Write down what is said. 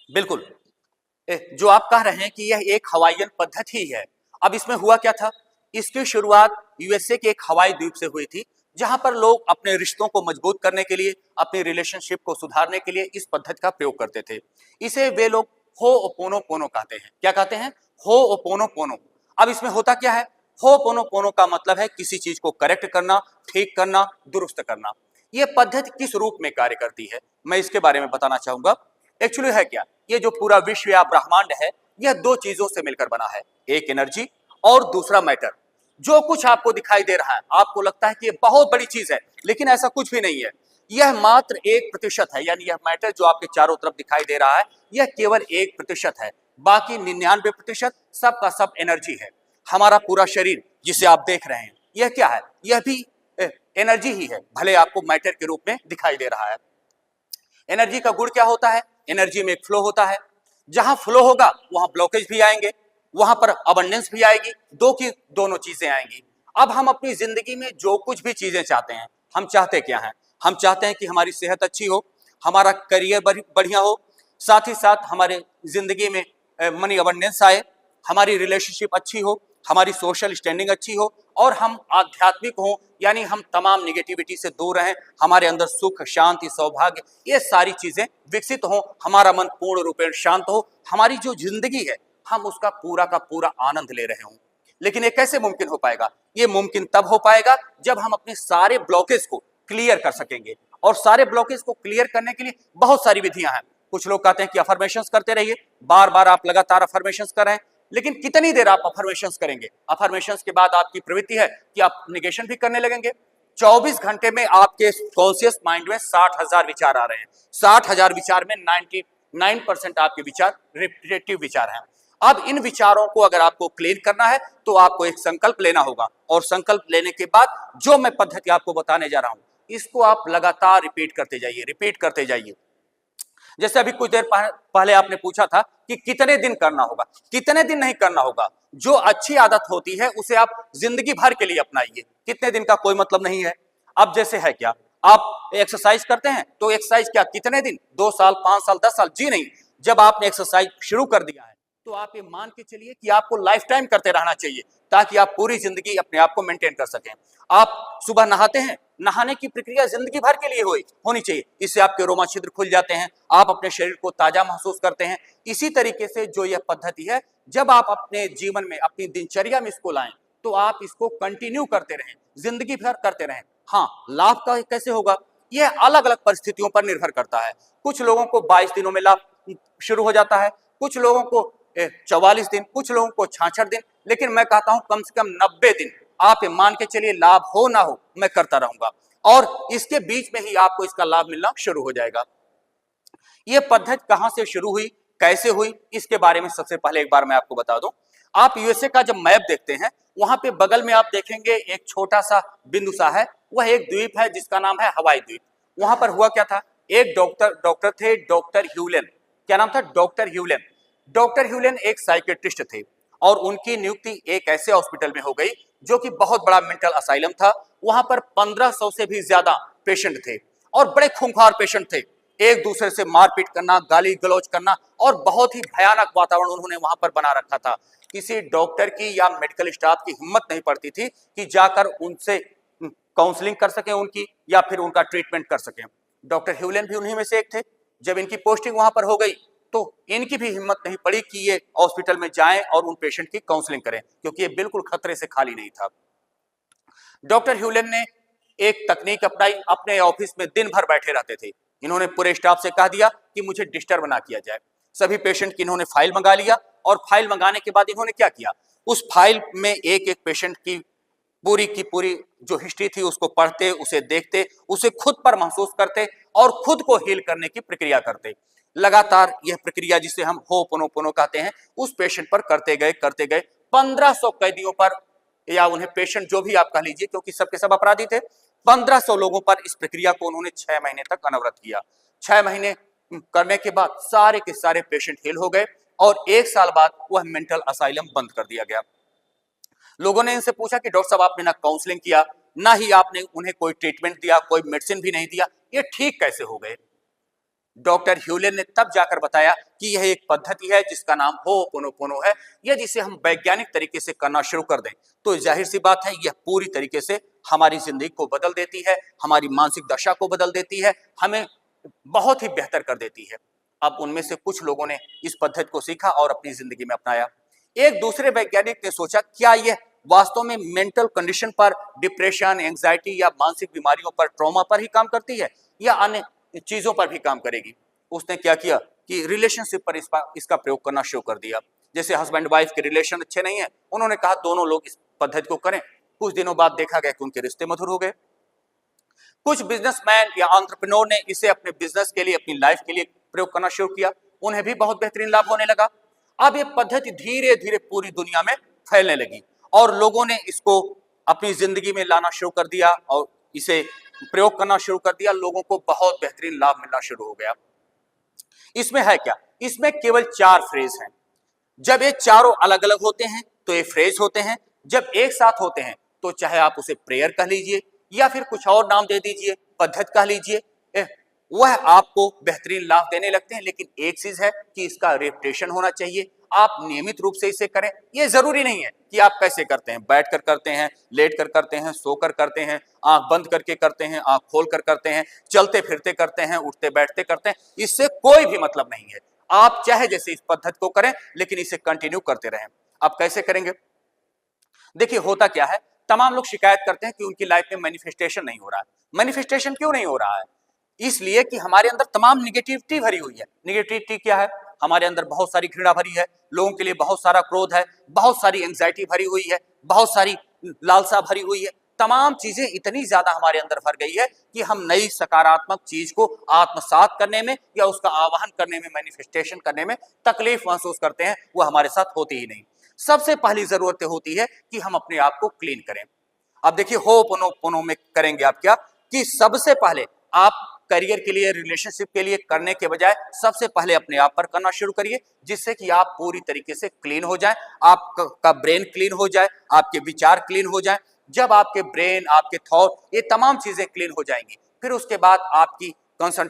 बिल्कुल। जो आप कह रहे हैं कि यह एक हवाईयन पद्धति है। अब इसमें हुआ क्या था? इसकी शुरुआत यूएसए के एक हवाई द्वीप से हुई थी, जहां पर लोग अपने रिश्तों को मजबूत करने के लिए, अपनी रिलेशनशिप को सुधारने के लिए इस पद्धति का प्रयोग करते थे। इसे वे लोग होओपोनोपोनो कहते हैं। क्या कहते हैं? होओपोनोपोनो। अब इसमें होता क्या है? होओपोनोपोनो का मतलब है किसी चीज को करेक्ट करना, ठीक करना, दुरुस्त करना। यह पद्धति किस रूप में कार्य करती है, मैं इसके बारे में बताना चाहूंगा। एक्चुअली है क्या, ये जो पूरा विश्व या ब्रह्मांड है, यह दो चीजों से मिलकर बना है, एक एनर्जी और दूसरा मैटर। जो कुछ आपको दिखाई दे रहा है, आपको लगता है कि ये बहुत बड़ी चीज है, लेकिन ऐसा कुछ भी नहीं है। यह मात्र 1% है, यानी यह मैटर जो आपके चारों तरफ दिखाई दे रहा है, यह केवल 1% है। बाकी 99% सब का सब एनर्जी है। हमारा पूरा शरीर जिसे आप देख रहे हैं, यह क्या है? यह भी एनर्जी ही है, भले आपको मैटर के रूप में दिखाई दे रहा है। एनर्जी का गुण क्या होता है? एनर्जी में एक फ्लो होता है। जहां फ्लो होगा वहां ब्लॉकेज भी आएंगे, वहां पर अबंडेंस भी आएगी, दो की दोनों चीजें आएंगी। अब हम अपनी जिंदगी में जो कुछ भी चीजें चाहते हैं, हम चाहते क्या हैं? हम चाहते हैं कि हमारी सेहत अच्छी हो, हमारा करियर बढ़िया हो, साथ ही साथ हमारे जिंदगी में मनी अबंडेंस आए, हमारी रिलेशनशिप अच्छी हो, हमारी सोशल स्टैंडिंग अच्छी हो, और हम आध्यात्मिक हों, यानी हम तमाम निगेटिविटी से दूर रहें, हमारे अंदर सुख, शांति, सौभाग्य, ये सारी चीजें विकसित हों, हमारा मन पूर्ण रूपेण शांत हो, हमारी जो जिंदगी है हम उसका पूरा का पूरा आनंद ले रहे हों। लेकिन ये कैसे मुमकिन हो पाएगा? ये मुमकिन तब हो पाएगा जब हम अपने सारे ब्लॉकेज को क्लियर कर सकेंगे। और सारे ब्लॉकेज को क्लियर करने के लिए बहुत सारी विधियां हैं। कुछ लोग कहते हैं कि अफर्मेशंस करते रहिए, बार बार आप लगातार अफर्मेशंस कर रहे हैं, लेकिन कितनी देर आप अफर्मेशंस करेंगे? अफर्मेशंस के बाद आपकी प्रवृत्ति है कि आप निगेशन भी करने लगेंगे। 24 घंटे में आपके कॉन्शियस माइंड में 60,000 विचार आ रहे हैं। 60,000 विचार में 99% आपके विचार रिपीटेटिव विचार हैं। अब इन विचारों को अगर आपको क्लीन करना है तो आपको एक संकल्प लेना होगा, और संकल्प लेने के बाद जो मैं पद्धति आपको बताने जा रहा हूं, इसको आप लगातार रिपीट करते जाइए, रिपीट करते जाइए। जैसे अभी कुछ देर पहले आपने पूछा था कि कितने दिन करना होगा। कितने दिन नहीं करना होगा, जो अच्छी आदत होती है उसे आप जिंदगी भर के लिए अपनाइए। कितने दिन का कोई मतलब नहीं है। अब जैसे है क्या, आप एक्सरसाइज करते हैं तो एक्सरसाइज क्या कितने दिन, 2 साल, 5 साल, 10 साल? जी नहीं। जब आपने एक्सरसाइज शुरू कर दिया है तो आप ये मान के चलिए कि आपको लाइफ टाइम करते रहना चाहिए, ताकि आप पूरी जिंदगी अपने आप को मेंटेन कर सकें। आप सुबह नहाते हैं, नहाने की प्रक्रिया जिंदगी भर के लिए होनी चाहिए। इससे आपके रोमा छिद्र खुल जाते हैं, आप अपने शरीर को ताजा महसूस करते हैं। इसी तरीके से जो यह पद्धति है, जब आप अपने जीवन में, अपनी दिनचर्या में इसको लाएं, तो आप इसको कंटिन्यू करते रहें, जिंदगी भर करते रहें। हाँ, लाभ का कैसे होगा, यह अलग अलग परिस्थितियों पर निर्भर करता है। कुछ लोगों को 22 दिनों में लाभ शुरू हो जाता है, कुछ लोगों को 44 दिन, कुछ लोगों को 66 दिन, लेकिन मैं कहता हूं कम से कम 90 दिन आप मान के चलिए, लाभ हो ना हो मैं करता रहूंगा, और इसके बीच में ही आपको इसका लाभ मिलना शुरू हो जाएगा। यह पद्धति कहां से शुरू हुई, कैसे हुई, इसके बारे में सबसे पहले एक बार मैं आपको बता दूं। आप यूएसए का जब मैप देखते हैं, वहां पे बगल में आप देखेंगे एक छोटा सा बिंदु सा है, वह एक द्वीप है जिसका नाम है हवाई द्वीप। वहां पर हुआ क्या था, एक डॉक्टर थे, डॉक्टर ह्यूलेन। क्या नाम था? डॉक्टर ह्यूलेन। डॉक्टर ह्यूलेन एक साइकेट्रिस्ट थे, और उनकी नियुक्ति एक ऐसे हॉस्पिटल में हो गई जो कि बहुत बड़ा मेंटल असाइलम था। वहां पर 1500 से भी ज्यादा पेशेंट थे, और बड़े खूंखार पेशेंट थे। एक दूसरे से मारपीट करना, गाली गलौज करना, और बहुत ही भयानक वातावरण उन्होंने वहां पर बना रखा था। किसी डॉक्टर की या मेडिकल स्टाफ की हिम्मत नहीं पड़ती थी कि जाकर उनसे काउंसलिंग कर सकें उनकी, या फिर उनका ट्रीटमेंट कर सकें। डॉक्टर ह्यूलेन भी उन्हीं में से एक थे। जब इनकी पोस्टिंग वहां पर हो गई तो इनकी भी हिम्मत नहीं पड़ी कि ये हॉस्पिटल में जाएं और उन पेशेंट की काउंसलिंग करें, क्योंकि ये बिल्कुल खतरे से खाली नहीं था। डॉक्टर ह्यूलेन ने एक तकनीक अपनाई, अपने ऑफिस में दिन भर बैठे रहते थे। इन्होंने पूरे स्टाफ से कह दिया कि मुझे डिस्टर्ब ना किया जाए। सभी पेशेंट की इन्होंने फाइल मंगा लिया, और फाइल मंगाने के बाद इन्होंने क्या किया, उस फाइल में एक एक पेशेंट की पूरी जो हिस्ट्री थी उसको पढ़ते, उसे देखते, उसे खुद पर महसूस करते, और खुद को हील करने की प्रक्रिया करते। लगातार यह प्रक्रिया, जिसे हम होपोनोपोनो कहते हैं, उस पेशेंट पर करते गए 1500 कैदियों पर, या उन्हें पेशेंट जो भी आप कह लीजिए, क्योंकि सबके सब अपराधी थे। 1500 लोगों पर इस प्रक्रिया को उन्होंने 6 महीने तक अनवरत किया। 6 महीने करने के बाद सारे के सारे पेशेंट हील हो गए, और 1 साल बाद वह मेंटल असाइलम बंद कर दिया गया। लोगों ने इनसे पूछा कि डॉक्टर साहब, आपने ना काउंसलिंग किया, ना ही आपने उन्हें कोई ट्रीटमेंट दिया, कोई मेडिसिन भी नहीं दिया, ये ठीक कैसे हो गए? डॉक्टर ह्यूलेन ने तब जाकर बताया कि यह एक पद्धति है जिसका नाम होपोनोपोनो है। यदि इसे हम वैज्ञानिक तरीके से करना शुरू कर दें तो जाहिर सी बात है यह पूरी तरीके से हमारी जिंदगी को बदल देती है, हमारी मानसिक दशा को बदल देती है, हमें बहुत ही बेहतर कर देती है। अब उनमें से कुछ लोगों ने इस पद्धति को सीखा और अपनी जिंदगी में अपनाया। एक दूसरे वैज्ञानिक ने सोचा क्या यह वास्तव में मेंटल कंडीशन पर, डिप्रेशन, एंजाइटी या मानसिक बीमारियों पर, ट्रॉमा पर ही काम करती है या अन्य चीजों पर भी काम करेगी। उसने क्या किया कि रिलेशनशिप पर इसका प्रयोग करना शुरू कर दिया। जैसे हस्बैंड वाइफ के रिलेशन अच्छे नहीं है, उन्होंने कहा दोनों लोग इस पद्धति को करें। कुछ दिनों बाद देखा गया कि उनके रिश्ते मधुर हो गए। कुछ बिजनेसमैन या एंटरप्रेन्योर ने इसे अपने बिजनेस के लिए, अपनी लाइफ के लिए प्रयोग करना शुरू किया, उन्हें भी बहुत बेहतरीन लाभ होने लगा। अब ये पद्धति धीरे धीरे पूरी दुनिया में फैलने लगी और लोगों ने इसको अपनी जिंदगी में लाना शुरू कर दिया और इसे प्रयोग करना शुरू कर दिया। लोगों को बहुत बेहतरीन लाभ मिलना शुरू हो गया। इसमें है क्या? इसमें केवल 4 फ्रेज हैं। जब ये चारों अलग अलग होते हैं तो ये फ्रेज होते हैं। जब एक साथ होते हैं तो चाहे आप उसे प्रेयर कह लीजिए या फिर कुछ और नाम दे दीजिए, पद्धति कह लीजिए, वह आपको बेहतरीन लाभ देने लगते हैं। लेकिन एक चीज है कि इसका रेपिटेशन होना चाहिए। आप नियमित रूप से इसे करें। यह जरूरी नहीं है कि आप कैसे करते हैं, बैठ कर करते हैं, लेट कर करते हैं, सोकर करते हैं, आंख बंद करके करते हैं, आंख खोल कर करते हैं, चलते फिरते करते हैं, उठते बैठते करते हैं, इससे कोई भी मतलब नहीं है। आप चाहे जैसे इस पद्धति को करें लेकिन इसे कंटिन्यू करते रहें। आप कैसे करेंगे? देखिए होता क्या है, तमाम लोग शिकायत करते हैं कि उनकी लाइफ में मैनिफेस्टेशन नहीं हो रहा है। मैनिफेस्टेशन क्यों नहीं हो रहा है? इसलिए कि हमारे अंदर तमाम निगेटिविटी भरी हुई है। निगेटिविटी क्या है? हमारे अंदर बहुत सारी घृणा भरी है, लोगों के लिए बहुत सारा क्रोध है, बहुत सारी एंजाइटी भरी हुई है, बहुत सारी लालसा भरी हुई है। तमाम चीजें इतनी ज्यादा हमारे अंदर भर गई है कि हम नई सकारात्मक चीज को आत्मसात करने में या उसका आवाहन करने में, मैनिफेस्टेशन करने में तकलीफ महसूस करते हैं। वो हमारे साथ होती ही नहीं। सबसे पहली जरूरत होती है कि हम अपने आप को क्लीन करें। अब देखिए होपोनोपोनो में करेंगे आप क्या कि सबसे पहले आप करियर के लिए, रिलेशनशिप के लिए करने के बजाय सबसे पहले अपने आप पर करना शुरू करिए, जिससे कि आप पूरी तरीके से क्लीन हो जाए, आपका ब्रेन क्लीन हो जाए, आपके विचार क्लीन हो जाए। जब आपके ब्रेन, आपके थॉट, ये तमाम चीजें क्लीन हो जाएंगी, फिर उसके बाद आपकी कंसंट्रेशन